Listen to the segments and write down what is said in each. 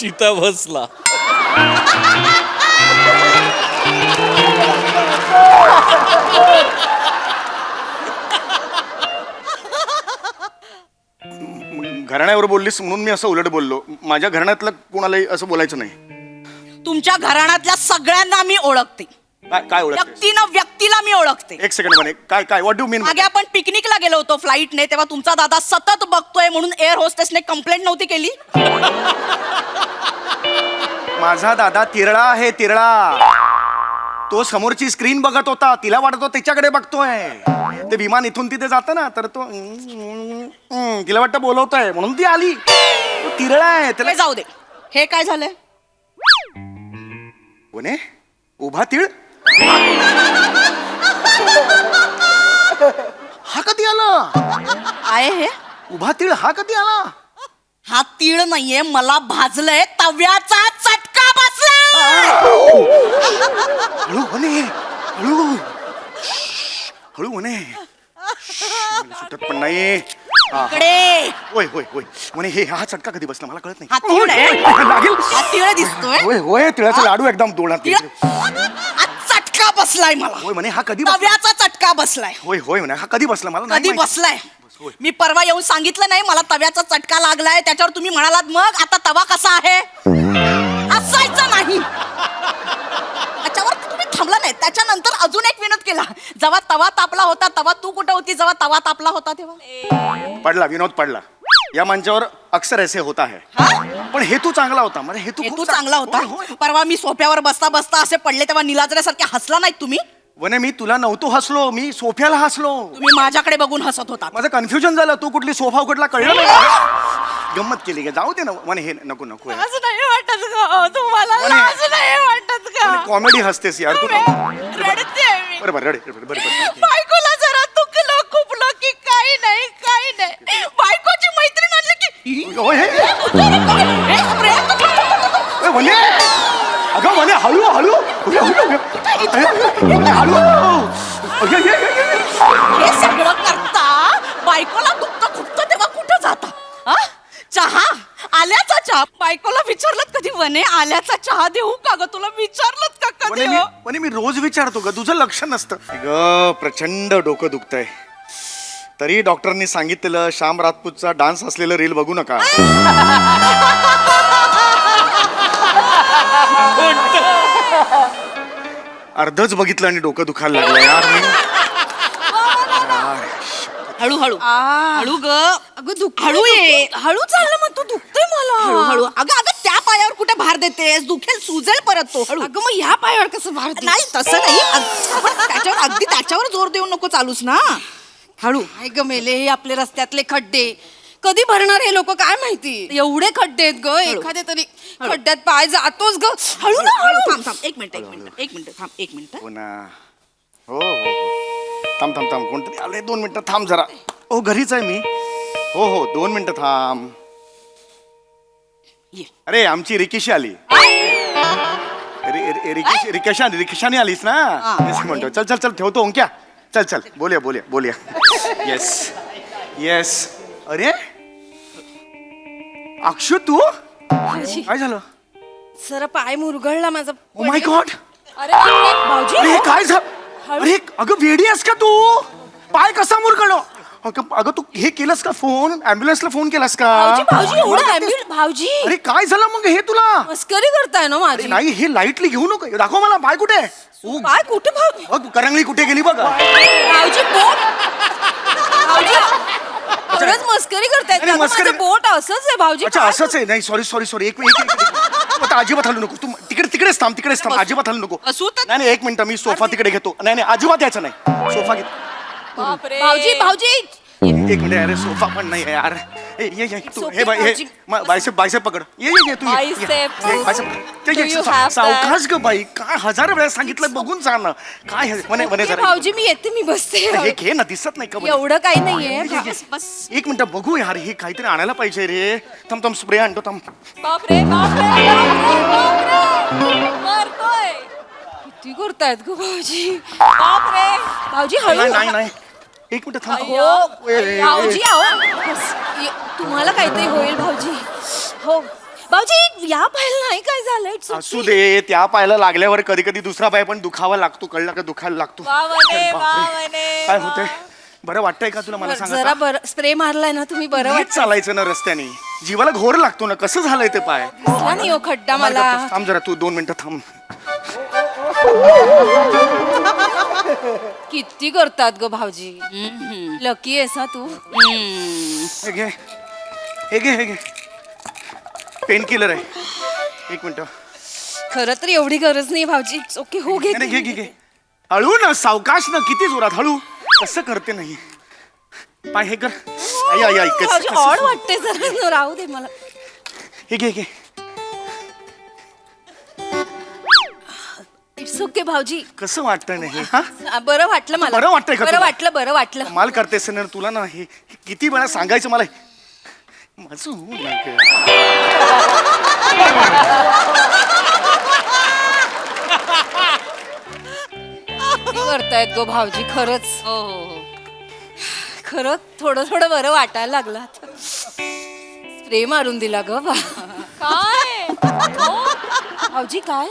चिता बसला. घराण्यावर बोललीस म्हणून मी असं उलट बोललो. माझ्या घराण्यातलं कोणालाही असं बोलायचं नाही. तुमच्या घराण्यातल्या सगळ्यांना मी ओळखते. काय ओळखते? व्यक्तीला मी ओळखते. एक सेकंड म्हणे. काय व्हॉट डू मीन? मागे आपण पिकनिकला गेलो होतो फ्लाईटने, तेव्हा तुमचा दादा सतत बघतोय म्हणून एअर होस्टेसने कंप्लेंट नव्हती केली. माझा दादा तिरळा आहे, तिरळा. तो समोरची स्क्रीन बघत होता, तिला वाटतो त्याच्याकडे बघतोय. ते विमान इथून तिथे जातं ना, तर तो तिला वाटतं बोलवतोय म्हणून ती आली. तो तिरळा आहे त्याला. जाऊ दे. हे काय झालंय? कोणे? उभा तीळ? हा कधी आला? आहे हे उभा तीळ हा कधी आला? हा तीळ नाहीये, मला भाजलंय. तव्याचा चटका बसलाय. हळू म्हणे, हळू हळू म्हणे. सुटत पण नाही. इकडे. होय होय होय म्हणे. हे हा चटका कधी बसला मला कळत नाही. हा तीळ आहे. लागेल. हा तीळ दिसतोय. होय होय तिळाचा लाडू एकदम दोडा. हा चटका बसलाय मला. होय म्हणे. हा कधी तव्याचा चटका बसलाय. होय होय म्हणे. हा कधी बसला मला नाही कधी माहिती. बसलाय? मी परवा येऊन सांगितलं नाही मला तव्याचा चटका लागलाय. त्याच्यावर तुम्ही म्हणालात मग आता तवा कसा आहे? हसायचं नाही. त्याच्यावर तुम्ही थांबला नाही. त्याच्यानंतर अजून एक विनोद केला. जेव्हा तवा तापला होता तेव्हा तू कुठे होती? जेव्हा तवा तापला होता तेव्हा पडला विनोद पडला. या मंचावर अक्सर ऐसे होता है. पण हेतू चांगला होता. म्हणजे हेतू चांगला होता. परवा मी सोफ्यावर बसता बसता असे पडले तेव्हा निलाजऱ्यासारखे हसला नाहीत तुम्ही? वने मी तुला नव्हतो हसलो, मी सोफ्याला हसलो. तुम्ही माझ्याकडे बघून हसत होता. माझं कन्फ्युजन झालं. तू कुठली सोफा उघडला कळलं नाही. गंमत केली का? जाऊ दे ना म्हणे. हे नको नको लाज नाही वाटत का तुम्हाला? लाज नाही वाटत का? कॉमेडी हसतेस यार तू. रडते मी. बरोबर बरोबर. बायकोला जरा दुखलं खुपलं की काही नाही काही नाही. बायकोची मैत्रीण आणली की म्हणे. अगं म्हणे हळू हळू हे सगळं करता. बायकोला दुखतं खुपतं तेव्हा कुठं जाता? चहा? आल्याचा चहा? बायकोला विचारलं कधी वने आल्याचा चहा देऊ का ग? तुला विचारलं का कधी? म्हणे मी रोज विचारतो ग, तुझं लक्ष नसतं. ग प्रचंड डोकं दुखतंय. तरी डॉक्टरनी सांगितलेलं श्याम राजपूतचा डान्स असलेलं रील बघू नका. अर्धच बघितलं आणि डोकं दुखायला लागलं यार मी. हळू हळू हळू ग. अगं हळू ये. हळू चाललं मग तू दुखतोय मला. हळू अगं अगं त्या पायावर कुठे भार देतेस? दुखेल सुजेल परत तो. हळू. अगं मग ह्या पायावर कसं भार? नाही तसं नाही. त्याच्यावर अगदी त्याच्यावर जोर देऊ नको चालूस ना. हळू. ग मेले हे आपले रस्त्यातले खड्डे कधी भरणार हे लोक काय माहिती? एवढे खड्डे आहेत ग. एखाद्या तरी खड्ड्यात पाय जातोच ग. हळू ना. हळू. थांब थांब एक मिनिट थांब एक मिनिट. हो ना. हो थांब थांब थांब. कोणतरी आले. 2 मिनिटं थांब जरा. हो घरीच आहे मी. हो 2 मिनिटं थांब. अरे आमची रिकेशी आली. रिकेशाने आलीस ना? म्हणतो चल चल चल ठेवतो ओंक्या. चल चल बोलूया. येस. अरे अक्षु तू काय झालं? सर पाय मुरगळला माझा. Oh my God. अरे भाऊजी अरे काय झालं? अरे अगं वेडी आहेस का तू? पाय कसा मुरगळलो? अगं तू हे केलंस का? फोन ॲम्ब्युलन्सला फोन केलास का? भाऊजी एवढं भाऊजी अरे काय झालं मग हे तुला? मस्करी करताय ना माझी? नाही हे लाईटली घेऊ नको. दाखव मला पाय कुठे? पाय कुठे भाऊ? करंगळी कुठे गेली बघ. भाऊजी बोट. भाऊजी खरंच मस्करी करतायत का? माझं बोट असंच आहे भाऊजी. अच्छा असंच आहे. नाही सॉरी एक आता अजिबात हलू नको. तू तिकडेच थांब. अजिबात हलू नको. नाही 1 मिनिट मी सोफा तिकडे घेतो. नाही अजिबात यायचं नाही. सोफा घे. भाऊजी 1 मिनिट. अरे सोफा पण नाही आहे यार. ये तू हे बायसेप पकड. ये तू सावकाश ग बाई. काय 1000 वेळा सांगितलं बघून जा ना. काय म्हणे जरा. भाऊजी मी येते. मी बसते. हे घे ना. दिसत नाही का? एवढं काही नाहीये. बस 1 मिनिट बघू यार. हे काहीतरी आणायला पाहिजे रे. थांब स्प्रे आणतो. थांब. बापरे किती करतायत ग भाऊजी? बापरे भाऊजी हळू. नाही 1 मिनिट थांब. भाऊजी आहो तुम्हाला काहीतरी होईल भाऊजी. हो भाऊजी या पायाला नाही काय झालं It's okay. असू दे, त्या पायाला लागल्यावर कधी कधी दुसरा पाय पण दुखावा लागतो, कळला का? दुखायला लागतो. वावने. काय होतंय? बरं वाटतंय का तुला? मला सांग जरा बरं स्प्रे मारलाय ना तुम्ही, बरं नीट वाटतं चालायचं ना रस्त्याने, जीवाला घोर लागतो ना. कसं झालंय ते पाय? दिसला नाही हो खड्डा मला. थांब जरा, तू 2 मिनिटं थांब. किती करतात ग भाऊजी. लकी आहेस हा तू. हे घे, हे घे, हे घे. पेन किलर आहे. 1 मिनिट. खरं तर एवढी गरज नाही भाऊजी. ओके हो घे. घे घे घे. हळू ना, सावकाश ना. किती जोरात? हळू. कसं करते नाही पाय हे कर. आई आई आई भाऊजी ऑड वाटते जरा, राहू दे मला. हे घे घे. इट्स ओके भाऊजी. कसं वाटतंय नाही? हा, बरं वाटलं मला. बरं वाटतंय का बरं तुला? वाटलं, बरं वाटलं. कमाल करतेस ना तुला ना. हे किती वेळा सांगायचं मला. माझं होऊ नका. किती करतायत गो भाऊजी खरंच. खरं थोडं थोडं बरं वाटायला लागलं आता. स्प्रे मारून दिला ग काय भाऊजी. काय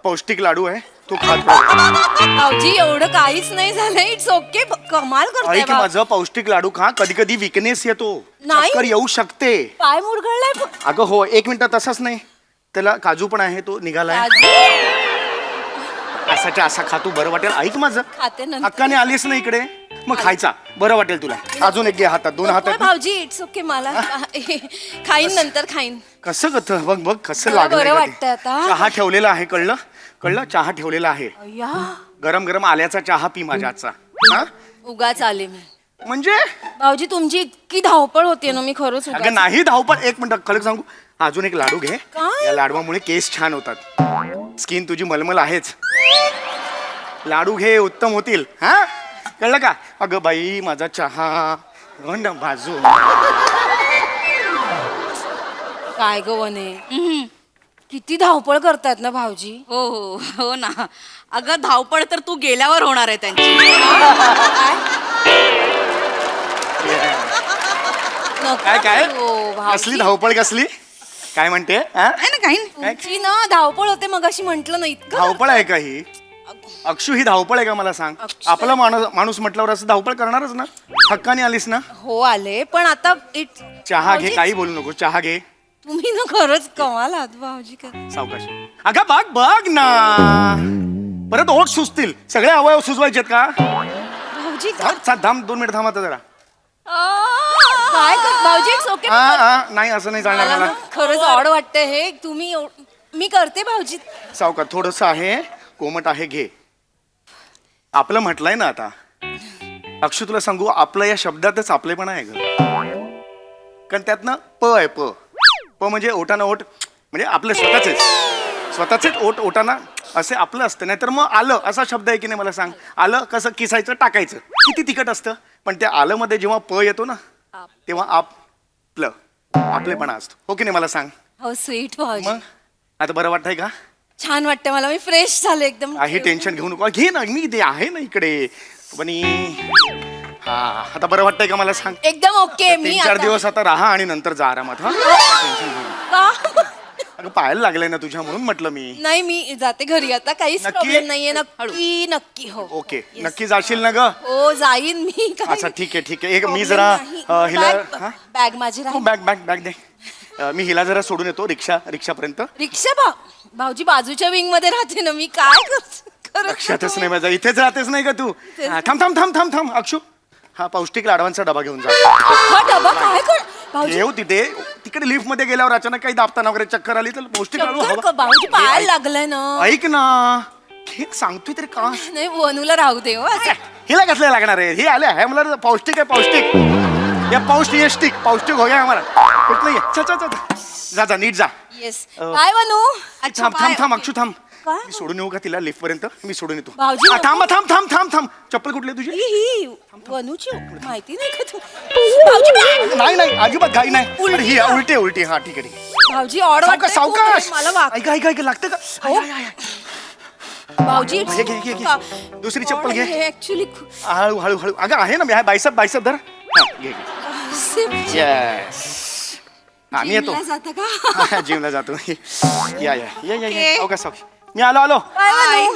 पौष्टिक लाडू आहे, तू खात राह. भाऊजी एवढं काहीच नाही झालं. It's okay. कमाल करताय ऐक माझं, पौष्टिक लाडू खा. कधी कधी विकनेस येतो, नाही. चक्कर येऊ शकते. पाय मुरगळलाय अगं हो, 1 मिनिट. तसाच नाही, त्याला काजू पण आहे, तो निघालाय. असाच्या असा खा, तू बरं वाटेल. ऐक माझं, खाते नंतर. हक्काने आलीस ना इकडे, मग खायचा, बरं वाटेल तुला. अजून एक घे हातात, 2 हातात. भाऊजी इट्स ओके. मला खाईन, नंतर खाईन. कसं गत बघ बघ कसं मला बरं लागलं. वाटतंय आता. चहा ठेवलेला आहे, कळलं कळलं. चहा ठेवलेला आहे, अय्या, गरम गरम आल्याचा चहा पी माझ्या हातचा. हा उगाच आले मी. म्हणजे भाऊजी तुमची इतकी धावपळ होते ना, मी खरंच अगं उगाच. नाही धावपळ. 1 मिनिट खरं सांगू, अजून एक लाडू घे. काय? या लाडवामुळे केस छान होतात. स्किन तुझी मलमल आहेच. लाडू घे, उत्तम होतील. हा, कळलं का? अगं बाई, माझा चहा बाजू. काय ग वने, किती धावपळ करतायत ना भाऊजी. हो हो हो ना. अगं धावपळ तर तू गेल्यावर होणार आहे त्यांची. काय काय हो, भाऊजी. कसली धावपळ? कसली? काय म्हणते? हा? नाही ना काही नाही. तुमची ना धावपळ होते, मग अशी म्हंटल ना. इतकं धावपळ आहे का ही? अक्षू, ही धावपळ आहे का? मला सांग. अक्षू. आपला माणूस म्हटल्यावर असं धावपळ करणारच ना. हक्काने आलीस ना. हो आले, पण आता चहा घे, काही बोलू नको. चहा घे. तुम्ही ना खरंच कमाल आहात भाऊजी. सावकाश. अगं बघ बघ ना, परत ओठ सुचतील. सगळे अवयव सुचवायचेत का? भाऊजी थांब 2 मिनिट थांब आता जरा. काय कर भाऊजी. It's okay. नाही, असं नाही चालणार मला मला. ना खरंच ऑड वाटतंय हे. तुम्ही मी करते भाऊजी. सावकाश, थोडस आहे, कोमट आहे, घे. आपलं म्हटलंय ना आता. अक्षू, तुला सांगू, आपलं या शब्दातच आपलेपणा आहे ग. कारण त्यातनं प आहे. प म्हणजे ओटाना ओट, म्हणजे आपलं स्वतःचेच ओट ओटाना असे आपलं असतं. नाहीतर मग आलं असा शब्द आहे की नाही? मला सांग, आलं कसं किसायचं, टाकायचं, किती तिखट असतं. पण त्या आलं मध्ये जेव्हा प येतो ना, तेव्हा आपलेपणा असतो. हो की नाही? मला सांग. हो स्वीट भाऊजी. मग आता बरं वाटतंय का? छान वाटतं मला. मी फ्रेश झाले एकदम. काही टेन्शन घेऊ नको. घे ना, मी ते आहे ना इकडे. पण हा, आता बरं वाटतंय का? मला सांग. एकदम ओके. मी 3-4 दिवस आता राहा आणि नंतर जा आरामात. हा, टेन्शन घेऊ नको. अगं पायाला लागलंय ना तुझ्या, म्हणून म्हटलं मी. नाही, मी जाते घरी आता. काहीच नक्की? प्रॉब्लेम नाहीये. नक्की नक्की. हो ओके, Yes. नक्की जाशील ना ग? हो जाईन मी. अच्छा, ठीक आहे ठीक आहे. एक मी जरा हिला बॅग माझी राहील. बॅग दे. मी हिला जरा सोडून येतो रिक्षापर्यंत. रिक्षा भाऊजी बाजूच्या विंग मध्ये राहते ना मी. काय करत लक्षातच नाही माझा. इथेच राहतेस नाही का तू? हा, थांब अक्षू. हा, पौष्टिक लाडवांचा डबा घेऊन जा. अख्खा डबा काय कर भाऊजी. येऊ तिकडे लिफ्ट मध्ये गेल्यावर अचानक काही दाबताना वगैरे चक्कर आली तर पौष्टिक लाडू हवा. भाऊजी पायाला लागलाय ना. ऐक ना, हे सांगतोय तरी का? नाही, वनूला राहू दे. हो असं. हिला कसले लागणार आहे? हे आले आहे मला पौष्टिक आहे. पौष्टिक पौष्टिक हो गया हमारा. कुठलं ये? जा नीट जा. येस. काय वनू. थांब अक्षू, थांब. काय? मी सोडून येऊ का तिला लिफ्ट पर्यंत? मी सोडून येतो. भाऊजी, हा, थांब. चप्पल कुठली आहे तुझी? ही वनूची माहिती नाही का तू? भाऊजी नाही अजिबात घाई नाही. अरे, ही उलटी. हा, ठीक आहे. भाऊजी ऑर्ड सावकाश. मला वाग. ऐक लागतं का? भाऊजी घे. दुसरी चप्पल घे. ऍक्च्युली हळू. अगं आहे ना, बायसेप धर. हा, घे. Yes. आम्ही येतो जिमला जाता का? जिमला जातो या या या या Okay. अवकाश मी आलो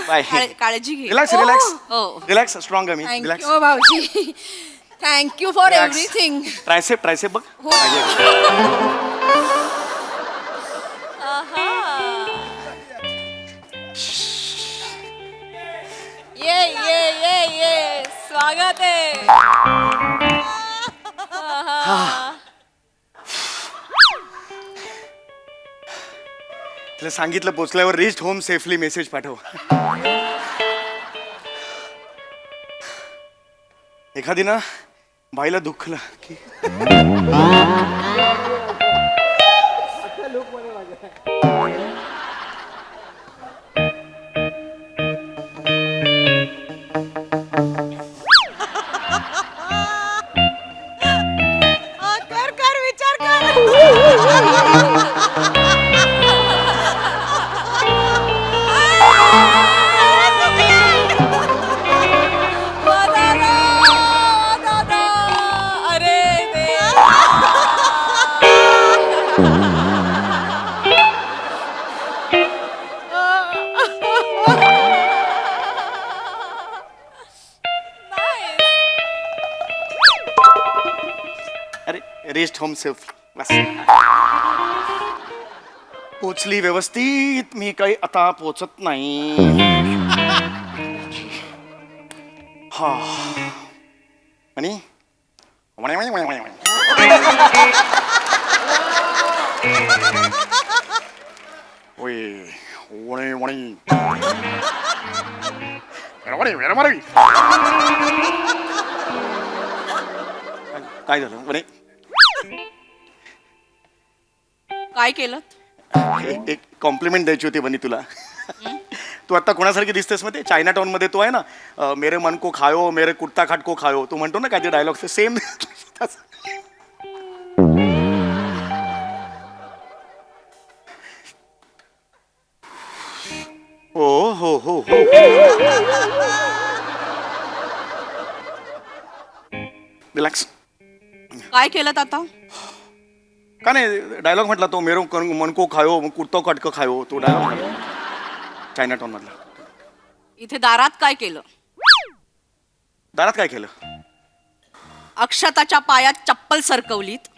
बाय काळजी घे. Relax Oh. Relax Oh. Relax strong आहे मी रिलॅक्स थँक्यू भाऊजी. Thank you for everything. ट्रायसेप बघ हो. ये स्वागत आहे. तिला सांगितलं पोचल्यावर रिस्ट होम सेफली मेसेज पाठव. एखादी ना बाईला दुखलं की कर विचार कर. दादा अरे अरे रेस्ट होम सेफ बस पोचली व्यवस्थित मी काही आता पोचत नाही हा आणि काय झालं म्हणे काय केलं? एक कॉम्प्लिमेंट द्यायची होती बनी तुला तू आता कोणासारखी दिसतेस मग ते चायना टाउन मध्ये तो आहे ना मेरे मन को खायो मेरे कुर्ता खाट को खायो तू म्हणतो ना काय ते डायलॉग सेम हो रिलॅक्स काय केलं आता? का नाही डायलॉग म्हटला तो मेरो मन को खायो कुर्ता खाट को खायो तो डायलॉग म्हटला चायना टाउन मधला. इथे दारात काय केलं? दारात काय केलं? अक्षताच्या पायात चप्पल सरकवलीत.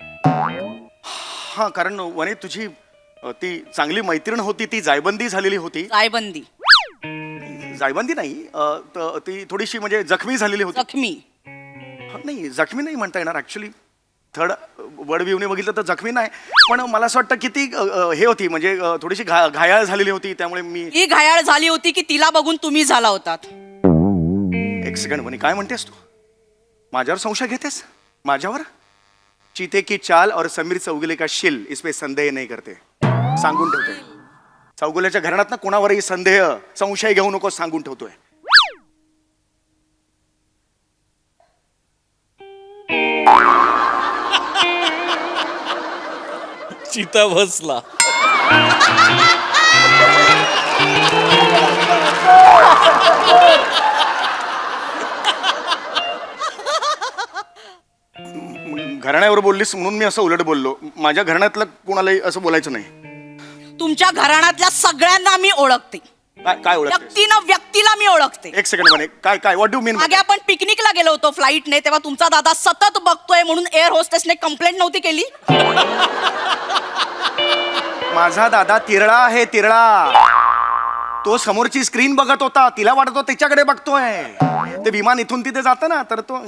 हा कारण वने तुझी ती चांगली मैत्रीण होती ती जायबंदी झालेली होती. जायबंदी? जायबंदी नाही ती थोडीशी म्हणजे जखमी झालेली होती. जखमी? नाही जखमी नाही म्हणता येणार ऍक्च्युली थर्ड वर्ड व्ह्यूने बघितलं तर जखमी नाही पण मला असं वाटतं की ती हे होती म्हणजे थोडीशी घायाळ झालेली होती त्यामुळे मी ही घायाळ झाली होती की तिला बघून तुम्ही झाला होतात? एक सेकंड म्हणे काय म्हणतेस तू माझ्यावर संशय घेतेस माझ्यावर चीते की चाल और समीर चौगुले का शिल इसपे संदेह नाही करते सांगून ठेवतोय चौगुल्याच्या घराण्यात ना कोणावरही संशय घेऊ नको सांगून ठेवतोय. चिता बसला घराण्यावर बोललीस म्हणून मी असं उलट बोललो माझ्या घराण्यातलं कोणालाही असं बोलायचं नाही. तुमच्या घराण्यातल्या सगळ्यांना मी ओळखते. काय ओळख व्यक्तीला मी ओळखते. एक सेकंड म्हणे काय व्हॉट डू मीन? मागे आपण पिकनिकला गेलो होतो फ्लाईटने तेव्हा तुमचा दादा सतत बघतोय म्हणून एअर होस्टेसने कंप्लेंट नव्हती केली? माझा दादा तिरळा आहे तिरळा तो समोरची स्क्रीन बघत होता तिला वाटतो त्याच्याकडे बघतोय ते विमान इथून तिथे जातं ना तर तो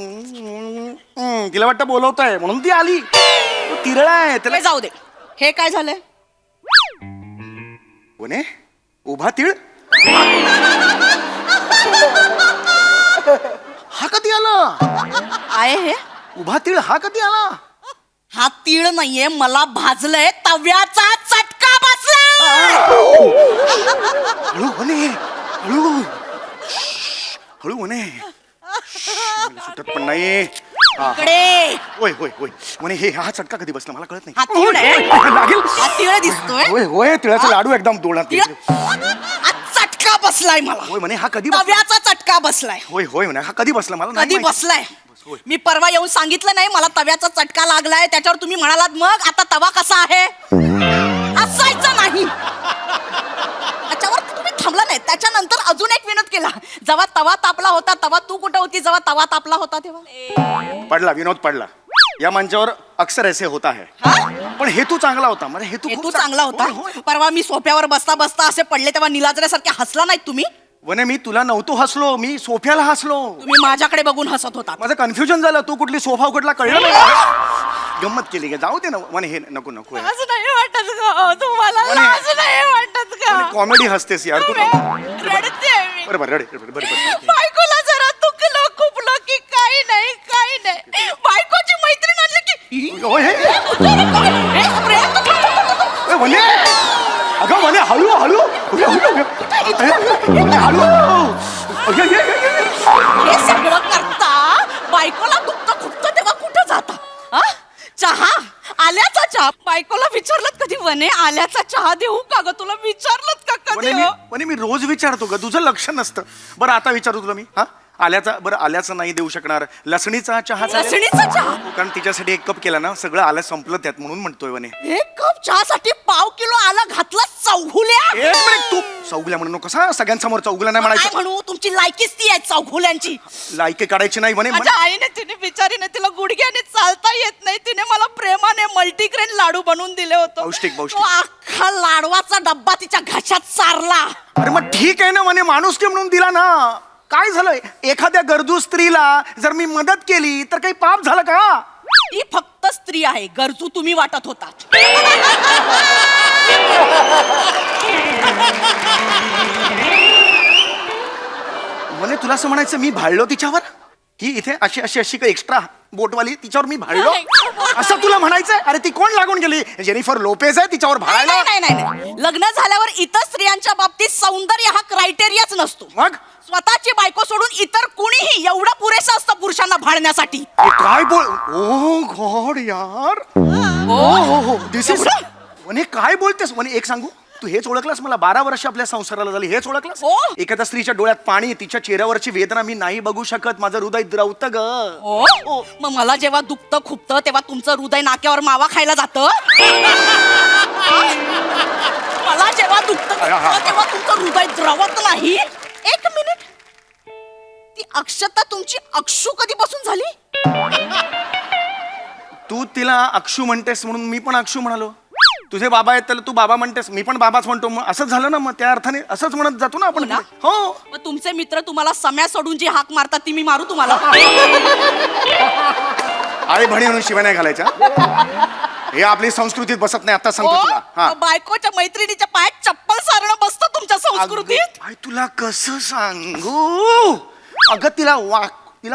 तिला वाटतं बोलवतोय म्हणून ती आली. तो तिरळा आहे त्याला ते जाऊ दे. हे काय झालंय? कोणे उभा तीळ हा कधी आला? आहे हे उभा तीळ हा कधी आला? हा तीळ नाहीये मला भाजलंय तव्याचा चटका बसला. हळू म्हणे हळू म्हणे सुटत पण नाही. इकडे होय होय होय म्हणे हे हा चटका कधी बसला मला कळत नाही. हा तीळ आहे. लागेल हा तीळ दिसतोय. होय होय तिळाचा लाडू एकदम तोंडात तीळ हा चटका बसलाय मला. होय म्हणे हा कधी तव्याचा चटका बसलाय. होय होय म्हणे हा कधी बसला मला नाही कधी माहिती. बसलाय? मी परवा येऊन सांगितलं नाही मला तव्याचा चटका लागलाय, त्याच्यावर तुम्ही म्हणालात मग आता तवा कसा आहे. असायचं नाही. त्याच्यावर तुम्ही थांबला नाही. त्याच्यानंतर अजून एक विनोद केला. जेव्हा तवा तापला होता तेव्हा तू कुठं होती जेव्हा तवा तापला होता तेव्हा. पडला विनोद पडला. या मंचावर अक्सर ऐसे होता है. पण हेतू चांगला होता. म्हणजे हेतू चांगला होता. परवा मी सोफ्यावर बसता बसता असे पडले तेव्हा निलाजऱ्यासारखे हसला नाहीत तुम्ही. वने मी तुला नव्हतो हसलो, मी सोफ्याला हसलो. तुम्ही माझ्याकडे बघून हसत होता. माझं कन्फ्युजन झालं. तू कुठली सोफा उघडला कळलं नाही. गंमत केली का? जाऊ दे ना वने, हे नको नको. असं नाही वाटत का तुम्हाला? असं नाही वाटत का? कॉमेडी हसतेस यार तू. रडते मी. बरोबर रडे बरोबर. बायकोला जरा दुखलं खुपलं की काही नाही काही नाही. बायकोची मैत्रीण आणली की वने, अगं वने हळू हळू हे सगळं करता बायकोला दुखतं खुपतं तेव्हा कुठं जाता? हा? चहा, आल्याचा चहा. बायकोला विचारलं कधी वने आल्याचा चहा देऊ का ग तुला? विचारलं का कधी? वने मी रोज विचारतो का? तुझं लक्ष नसतं. बरं आता विचारू तुला मी. हा आल्याचा, बरं आल्याचं नाही देऊ शकणार. लसणीचा चहा. लसणीचा चहा कारण तिच्यासाठी 1 कप केला ना, सगळं आलं संपलं त्यात म्हणून म्हणतोय वने. 1 कप चहासाठी पाव किलो आलं घातलं चौघुल्या. एक मिनिट, तू चौगुल्या म्हणू नको. कसा सगळ्यांसमोर चौगुल्या नाही काय म्हणायचं. म्हणू? तुमची लायकीच ती आहे चौघुल्यांची. लायकी काढायची नाही वने. माझ्या आईने तिने बिचारीने तिला गुडघ्याने चालता येत नाही. तिने मला प्रेमाने मल्टीग्रेन लाडू बनवून दिले होते. पौष्टिक, पौष्टिक. तो अख्खा लाडवाचा डब्बा तिच्या घशात सारला. अरे मग ठीक आहे ना वने, माणूस की म्हणून दिला ना. काय झालंय? एखाद्या गरजू स्त्रीला जर मी मदत केली तर काही पाप झालं का? ती फक्त स्त्री आहे, गरजू तुम्ही वाटत होता. म्हणे तुला असं म्हणायचं मी भाळलो तिच्यावर की इथे अशी अशी अशी काही एक्स्ट्रा बोटवाली तिच्यावर मी भाळलो असं तुला म्हणायचंय? अरे ती कोण लागून गेली? जेनिफर लोपेज आहे तिच्यावर भाळायला? नाही नाही नाही. लग्न झाल्यावर इतर स्त्रियांच्या बाबतीत सौंदर्य हा क्रायटेरियाच नसतो. मग स्वतःची बायको सोडून इतर कुणीही एवढं पुरेसं असतं पुरुषांना भाळण्यासाठी. हे काय बोल? ओ गॉड यार. हो दिस इज वने काय बोलतेस वने? एक सांगू, तू हेच ओळखलास मला? 12 वर्ष आपल्या संसाराला झाली, हेच ओळखलास? हो. एखाद्या स्त्रीच्या डोळ्यात पाणी, तिच्या चेहऱ्यावरची वेदना मी नाही बघू शकत. माझं हृदय द्रवतं ग. हो. मग मला जेव्हा दुखतं खुपतं तेव्हा तुमचं हृदय नाक्यावर मावा खायला जातं. मला जेव्हा दुखतं खुपतं तेव्हा तुमचं हृदय द्रवत नाही. 1 मिनिट, ती अक्षता तुमची अक्षू कधीपासून झाली? तू तिला अक्षू म्हणतेस म्हणून मी पण अक्षू म्हणालो. तुझे बाबा आहेत त्याला तू बाबा म्हणतेस, मी पण बाबाच म्हणतो. मग असंच झालं ना. मग त्या अर्थाने असंच म्हणत जातो ना आपण. हो. मग तुमचे मित्र तुम्हाला सम्या सोडून जी हाक मारतात ती मी मारू तुम्हाला? आई बहिणी म्हणून शिवाय नाही घालायच्या. हे आपली संस्कृतीत बसत नाही. आता सांगतो तुला. हा, बायकोच्या मैत्रिणीच्या पायात चप्पल सारणं बसतं तुमच्या संस्कृतीत. आई तुला कसं सांगू? अगं तिला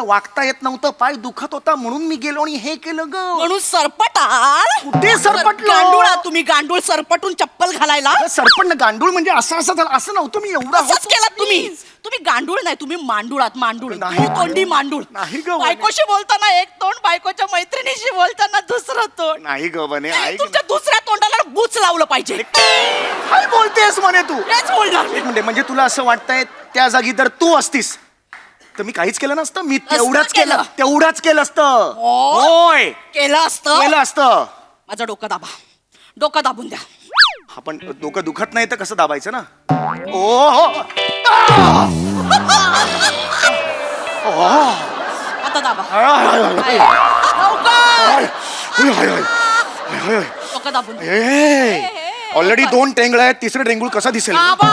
वागता येत नव्हतं, पाय दुखत होता म्हणून मी गेलो आणि हे केलं ग. म्हणून सरपटाल? कुठे सरपटलो? गांडूळा तुम्ही, गांडूळ सरपटून चप्पल घालायला. सरपट गांडूळ म्हणजे असं असं झालं असं नव्हतं. मी एवढा असंच केलं तुम्ही. तुम्ही गांडूळ नाही, तुम्ही मांडूळात. मांडूळ नाही. तोंडी मांडूळ. नाही ग. बायकोशी बोलताना एक तोंड, बायकोच्या मैत्रिणीशी बोलताना दुसरं तोंड. नाही ग बने. तुमच्या दुसऱ्या तोंडाला बूच लावलं पाहिजे. काय बोलतेस म्हणे तू? हेच बोलणार मी. एक मिनिट, म्हणजे तुला असं वाटतंय त्या जागी जर तू असतीस तर मी काहीच केलं नसतं? मी तेवढंच केलं असतं. होय, केलं असतं. केलं असतं. माझं डोकं दाबा, डोकं दाबून द्या. आपण डोकं दुखत नाही तर कसं दाबायचं ना? ओ आता दाबा. डोकं दाबून द्या. ऑलरेडी 2 टेंगळ आहेत, तिसरं टेंगूळ कसं दिसेल? दाबा.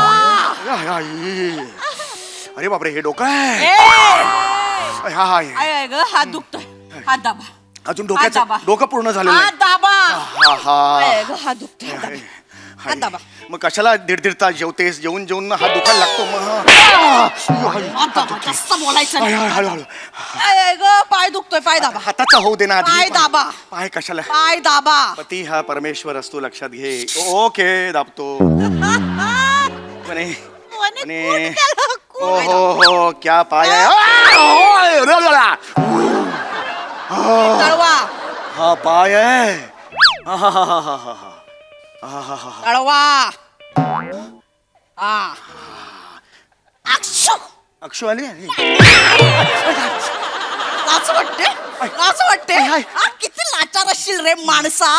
अरे बापरे, हे डोकं आहे. आय ग, हात दुखतोय. हात दाबा. अजून हात दाबा. डोकं पूर्ण झालं हात दाबा. नाही. आय ग, हात दुखतोय. हात दाबा. हात दाबा. मग कशाला 1.5 तास जेवतेस? जेवून हात दुखायला लागतो मग. हात दाबा. जास्त बोलायचं नाही. हळूहळू. आय ग, पाय दुखतोय. पाय दाबा. हाताचा होऊ दे ना आधी. पाय दाबा. पाय कशाला? पाय दाबा. पती हा परमेश्वर असतो, लक्षात घे. ओके, दाबतो. हो क्या पाय आहे. तळवा. हा पाय आहे. तळवा. हा. अक्षु. अक्षू आली. लाज वाटते हा, किती लाचार असशील रे माणसा.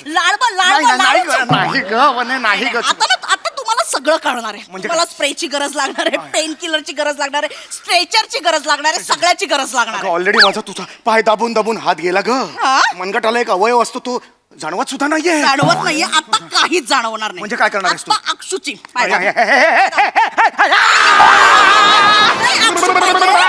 लाडबा नाही ग वने, नाही ग. आता तुम्हाला सगळं कळणार आहे. म्हणजे तुम्हाला स्प्रेची गरज लागणार आहे, पेन किलरची गरज लागणार आहे, स्ट्रेचरची गरज लागणार आहे, सगळ्याची गरज लागणार आहे. ऑलरेडी माझा तुझा पाय दाबून दाबून हात गेला ग. हा? मनगटाला एक अवयव असतो तो जाणवत सुद्धा नाहीये. जाणवत नाहीये आता, काहीच जाणवणार नाही. म्हणजे काय करणार आहेस तू? आता अक्षूची पाय हे, दाब. हे, हे, हे, हे, हे, हे, हे, हे. नाही, अक्षू पाय दाब.